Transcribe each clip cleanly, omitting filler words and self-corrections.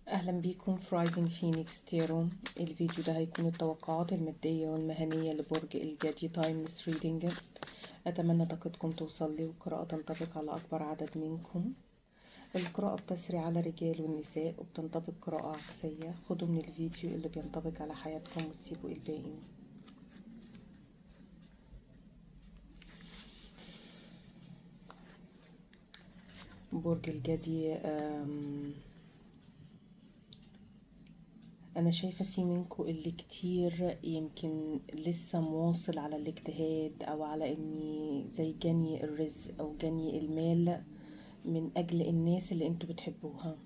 اهلا بيكم في رايزنج فينيكس تيرو. الفيديو ده هيكون التوقعات المادية والمهنية لبرج الجدي تايمليس ريدنج. اتمنى طاقتكم توصل لي والقراءة تنطبق على اكبر عدد منكم. القراءة بتسري على الرجال والنساء وبتنطبق قراءة عكسية. خدوا من الفيديو اللي بينطبق على حياتكم وتسيبوا الباقي. برج الجدي، انا شايفة في منكم اللي كتير يمكن لسه مواصل على الاجتهاد او على اني زي جني الرزق او جني المال من اجل الناس اللي انتوا بتحبوها.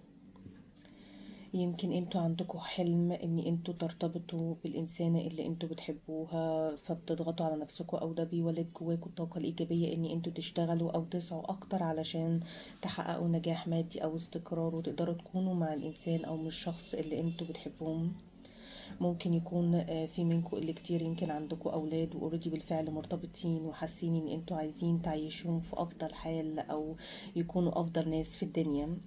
يمكن انتوا عندكم حلم ان انتوا ترتبطوا بالانسانة اللي انتوا بتحبوها، فبتضغطوا على نفسكم او ده بيولد جواكم الطاقة الايجابية ان انتوا تشتغلوا او تسعوا اكتر علشان تحققوا نجاح مادي او استقرار وتقدروا تكونوا مع الانسان او مش الشخص اللي انتوا بتحبوهم. ممكن يكون في منكم اللي كتير يمكن عندكم اولاد واوريدي بالفعل مرتبطين وحاسين ان انتوا عايزين تعيشوهم في افضل حال او يكونوا افضل ناس في الدنيا.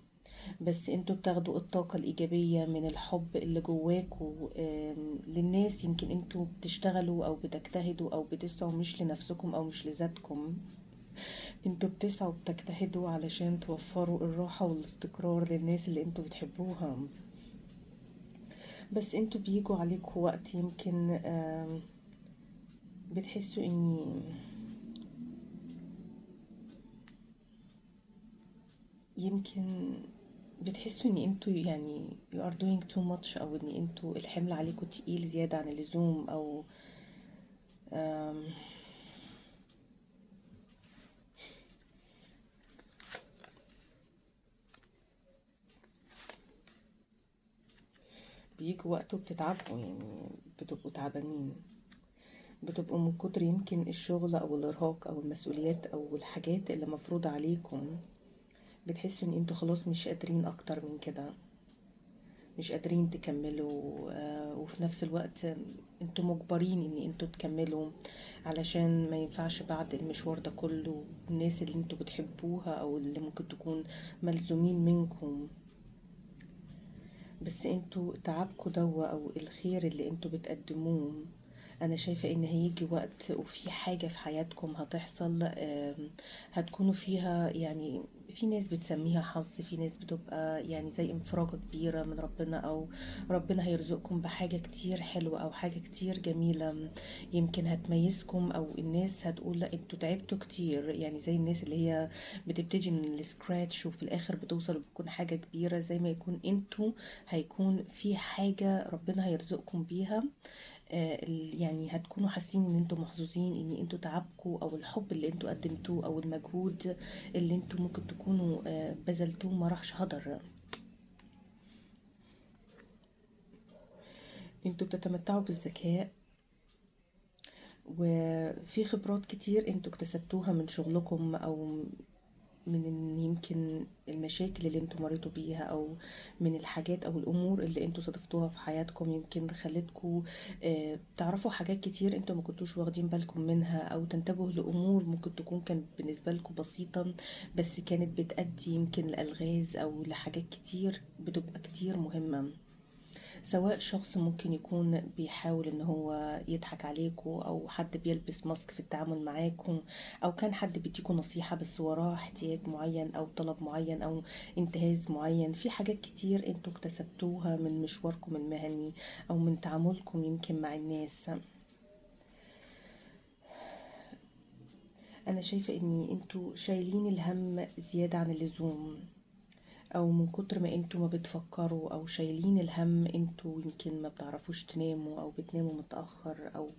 بس انتوا بتاخدوا الطاقة الإيجابية من الحب اللي جواكوا للناس. يمكن انتوا بتشتغلوا أو بتجتهدوا أو بتسعوا مش لنفسكم أو مش لذاتكم. انتوا بتسعوا وبتجتهدوا علشان توفروا الراحة والاستقرار للناس اللي انتوا بتحبوها. بس انتوا بيجوا عليكوا وقت يمكن بتحسوا اني يمكن بتحسوا ان انتوا يعني you are doing too much او ان انتوا الحمل عليكوا تقيل زيادة عن اللزوم او آم، بيجوا وقت وبتتعبوا، يعني بتبقوا تعبانين، بتبقوا من كتر يمكن الشغل او الارهاق او المسؤوليات او الحاجات اللي مفروضة عليكم. بتحسوا ان انتوا خلاص مش قادرين اكتر من كده، مش قادرين تكملوا. وفي نفس الوقت انتوا مجبرين ان انتوا تكملوا علشان ما ينفعش بعد المشوار ده كله الناس اللي انتوا بتحبوها او اللي ممكن تكون ملزومين منكم. بس انتوا تعبكوا دوا او الخير اللي انتوا بتقدموه، انا شايفة ان هيجي وقت وفي حاجة في حياتكم هتحصل هتكونوا فيها، يعني في ناس بتسميها حظ، في ناس بتبقى يعني زي انفراجة كبيرة من ربنا او ربنا هيرزقكم بحاجة كتير حلوة او حاجة كتير جميلة يمكن هتميزكم، او الناس هتقول لا انتوا تعبتوا كتير، يعني زي الناس اللي هي بتبتدي من السكراتش وفي الاخر بتوصل وبتكون حاجة كبيرة. زي ما يكون انتوا هيكون في حاجة ربنا هيرزقكم بيها. يعني هتكونوا حاسين ان انتوا محظوظين ان انتوا تعبكوا او الحب اللي انتوا قدمتوه او المجهود اللي انتوا ممكن تكونوا بذلتوه ما راحش هدر. انتوا بتتمتعوا بالذكاء وفي خبرات كتير انتوا اكتسبتوها من شغلكم او من إن يمكن المشاكل اللي انتوا مريتوا بيها او من الحاجات او الامور اللي انتوا صادفتوها في حياتكم يمكن خلتكوا تعرفوا حاجات كتير انتوا ما كنتوش واخدين بالكم منها، او تنتبهوا لامور ممكن تكون كانت بالنسبة لكم بسيطة بس كانت بتأدي يمكن لألغاز او لحاجات كتير بتبقى كتير مهمة. سواء شخص ممكن يكون بيحاول ان هو يضحك عليكم او حد بيلبس ماسك في التعامل معاكم او كان حد بيديكوا نصيحة بس وراه احتياج معين او طلب معين او انتهاز معين. في حاجات كتير انتوا اكتسبتوها من مشواركم المهني او من تعاملكم يمكن مع الناس. انا شايفة ان انتوا شايلين الهم زيادة عن اللزوم، او من كتر ما انتوا ما بتفكروا او شايلين الهم انتوا يمكن ما بتعرفوش تناموا او بتناموا متأخر، او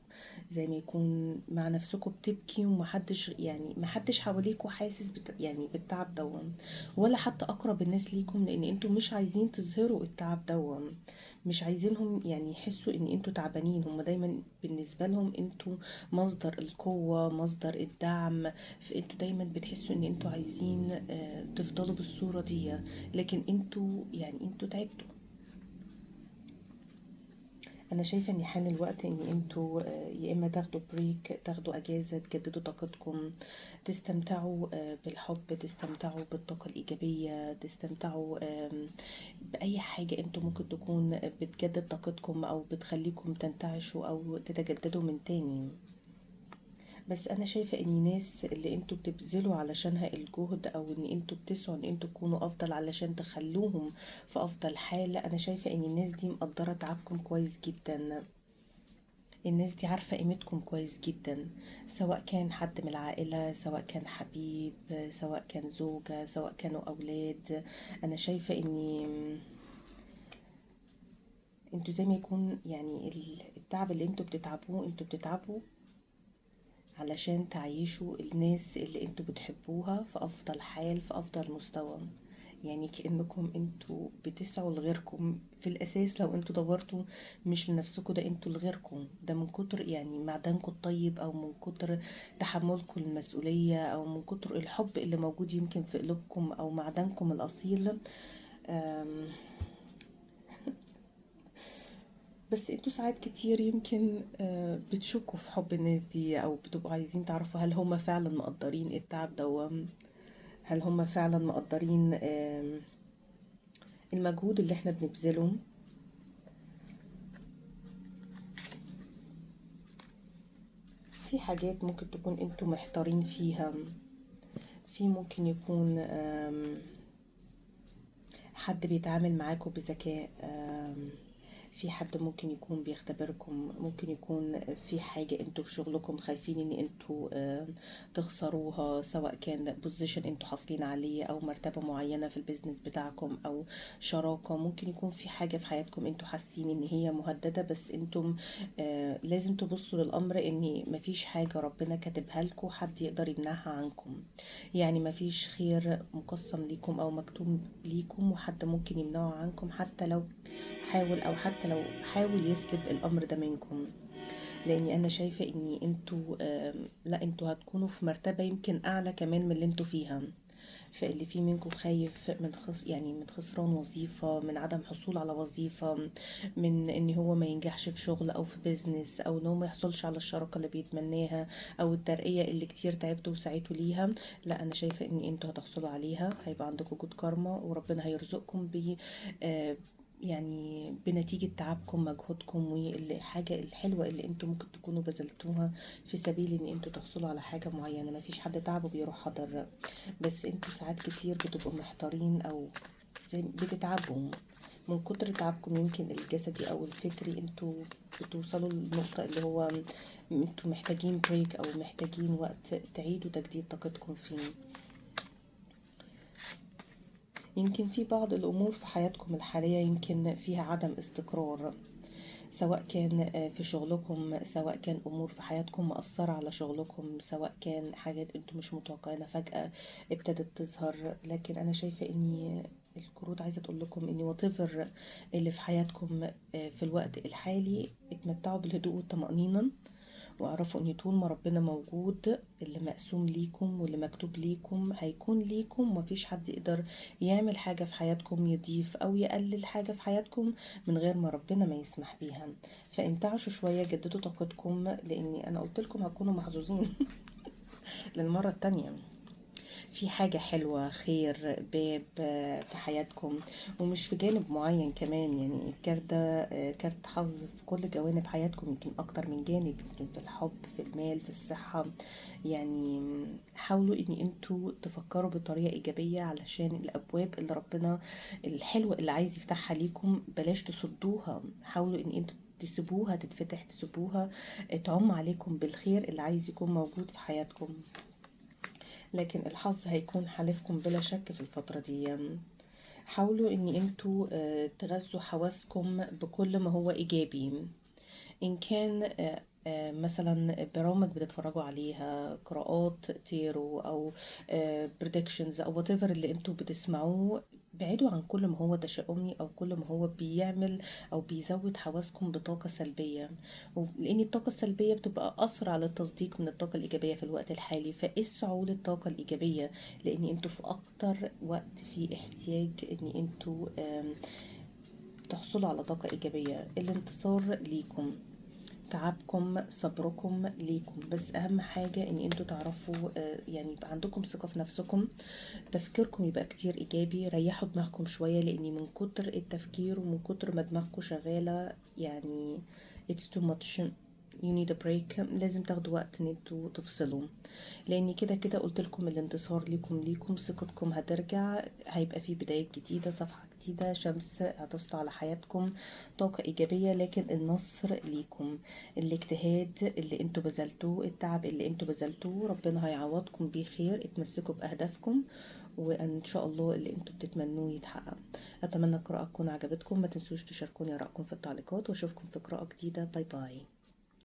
زي ما يكون مع نفسكم بتبكي ومحدش يعني محدش حواليكوا حاسس يعني بالتعب دون، ولا حتى اقرب الناس ليكم، لان انتوا مش عايزين تظهروا التعب دون، مش عايزينهم يعني يحسوا ان انتوا تعبانين. هم دايما بالنسبة لهم انتوا مصدر القوة مصدر الدعم، فانتوا دايما بتحسوا ان انتوا عايزين تفضلوا بالصورة دي. لكن انتوا يعني انتوا تعبتوا. انا شايفه ان حان الوقت ان انتوا يا اما تاخدوا بريك، تاخدوا اجازه، تجددوا طاقتكم، تستمتعوا بالحب، تستمتعوا بالطاقه الايجابيه، تستمتعوا باي حاجه انتوا ممكن تكون بتجدد طاقتكم او بتخليكم تنتعشوا او تتجددوا من تاني. بس انا شايفه ان ناس اللي انتوا بتبذلوا علشانها الجهد، او ان انتوا بتسعوا ان انتوا تكونوا افضل علشان تخلوهم في افضل حال، انا شايفه ان الناس دي مقدره تعبكم كويس جدا. الناس دي عارفة قيمتكم كويس جدا، سواء كان حد من العائلة، سواء كان حبيب، سواء كان زوجة، سواء كانوا أولاد. أنا شايفة إني انتوا زي ما يكون يعني التعب اللي انتوا بتتعبوه، انتوا بتتعبوا علشان تعيشوا الناس اللي انتوا بتحبوها في أفضل حال، في أفضل مستوى. يعني كأنكم انتوا بتسعوا لغيركم في الأساس. لو انتوا دورتوا مش لنفسكم، ده انتوا لغيركم، ده من كتر يعني معدنكم الطيب، أو من كتر تحملكم المسؤولية، أو من كتر الحب اللي موجود يمكن في قلوبكم، أو معدنكم الأصيل. أم، بس انتوا ساعات كتير يمكن بتشكوا في حب الناس دي، أو بتبقوا عايزين تعرفوا هل هما فعلا مقدرين التعب ده، هل هما فعلا مقدرين المجهود اللي احنا بنبذله. في حاجات ممكن تكون انتوا محتارين فيها، في ممكن يكون حد بيتعامل معاكم بذكاء، في حد ممكن يكون بيختبركم، ممكن يكون في حاجة انتوا في شغلكم خايفين ان انتوا تخسروها، سواء كان بوزيشن انتوا حاصلين عليه، او مرتبة معينة في البيزنس بتاعكم، او شراكة. ممكن يكون في حاجة في حياتكم انتوا حاسين ان هي مهددة، بس انتم لازم تبصوا للامر ان مفيش حاجة ربنا كاتبها لكم حد يقدر يمنعها عنكم. يعني مفيش خير مقسم ليكم او مكتوب ليكم وحد ممكن يمنعه عنكم، حتى لو حاول، او حتى لو حاول يسلب الامر ده منكم. لاني انا شايفة اني انتوا لا، انتوا هتكونوا في مرتبة يمكن اعلى كمان من اللي انتوا فيها. فاللي فيه منكم خايف من يعني من خسران وظيفة، من عدم حصول على وظيفة، من ان هو ما ينجحش في شغل او في بيزنس، او ان هو ما يحصلش على الشراكة اللي بيتمناها، او الترقية اللي كتير تعبتوا وسعيتوا ليها. لا، انا شايفة ان انتوا هتحصلوا عليها، هيبقى عندكم جود كارما، وربنا هيرزقكم ب آه، يعني بنتيجة تعبكم، مجهودكم، والحاجة الحلوة اللي انتوا ممكن تكونوا بذلتوها في سبيل ان انتوا تحصلوا على حاجة معينة. مفيش حد تعبه بيروح هدر، بس انتوا ساعات كتير بتبقوا محتارين، او زي بتتعبوا من كتر تعبكم، يمكن الجسدي او الفكري. انتوا بتوصلوا للنقطة اللي هو انتوا محتاجين بريك، او محتاجين وقت تعيدوا تجديد طاقتكم فيه. يمكن في بعض الامور في حياتكم الحالية يمكن فيها عدم استقرار، سواء كان في شغلكم، سواء كان امور في حياتكم مأثرة على شغلكم، سواء كان حاجات انتوا مش متوقعينها فجأة ابتدت تظهر. لكن انا شايفة اني الكروت عايزة تقول لكم ان whatever اللي في حياتكم في الوقت الحالي، اتمتعوا بالهدوء والطمأنينة، واعرفوا ان طول ما ربنا موجود، اللي مقسوم ليكم واللي مكتوب ليكم هيكون ليكم. ومفيش حد يقدر يعمل حاجة في حياتكم، يضيف او يقلل حاجة في حياتكم من غير ما ربنا ما يسمح بيها. فانتعشوا شوية، جددوا طاقتكم، لاني انا قلت لكم هتكونوا محظوظين للمرة التانية. في حاجة حلوة، خير، باب في حياتكم، ومش في جانب معين كمان. يعني الكارت ده كارت حظ في كل جوانب حياتكم، يمكن أكتر من جانب، يمكن في الحب، في المال، في الصحة. يعني حاولوا ان انتوا تفكروا بطريقة ايجابية علشان الابواب اللي ربنا الحلوة اللي عايز يفتحها ليكم بلاش تصدوها. حاولوا ان انتوا تسيبوها تتفتح، تسيبوها تعم عليكم بالخير اللي عايز يكون موجود في حياتكم. لكن الحظ هيكون حالفكم بلا شك في الفترة دي. حاولوا ان انتوا تغذوا حواسكم بكل ما هو ايجابي، ان كان مثلا برامج بتتفرجوا عليها، قراءات تيرو، او بريدكشنز، او whatever اللي انتوا بتسمعوه. بعيدوا عن كل ما هو تشاؤمي، او كل ما هو بيعمل او بيزود حواسكم بطاقة سلبية. لان الطاقة السلبية بتبقى اسرع للتصديق من الطاقة الايجابية في الوقت الحالي. فاسعوا للطاقة الايجابية، لان انتوا في اكتر وقت في احتياج ان انتوا تحصلوا على طاقة إيجابية. الانتصار ليكم، تعبكم صبركم ليكم، بس اهم حاجة ان انتوا تعرفوا يعني يبقى عندكم ثقة في نفسكم، تفكيركم يبقى كتير ايجابي. ريحوا دماغكم شوية، لان من كتر التفكير ومن كتر ما دماغكم شغالة يعني it's too much. you need a break. لازم تاخدوا وقت ان انتوا تفصلوا، لان كده كده قلت لكم الانتصار ليكم، ثقتكم هترجع، هيبقى في بداية جديدة، صفحة جديدة، شمس هتسطع على حياتكم، طاقة ايجابية. لكن النصر ليكم، الاجتهاد اللي انتوا بذلتوه، التعب اللي انتوا بذلتوه، ربنا هيعوضكم بيه خير. اتمسكوا باهدافكم وان شاء الله اللي انتوا بتتمنوه يتحقق. اتمنى القراءة تكون عجبتكم، ما تنسوش تشاركوني ارائكم في التعليقات، واشوفكم في قراءة جديدة. باي باي.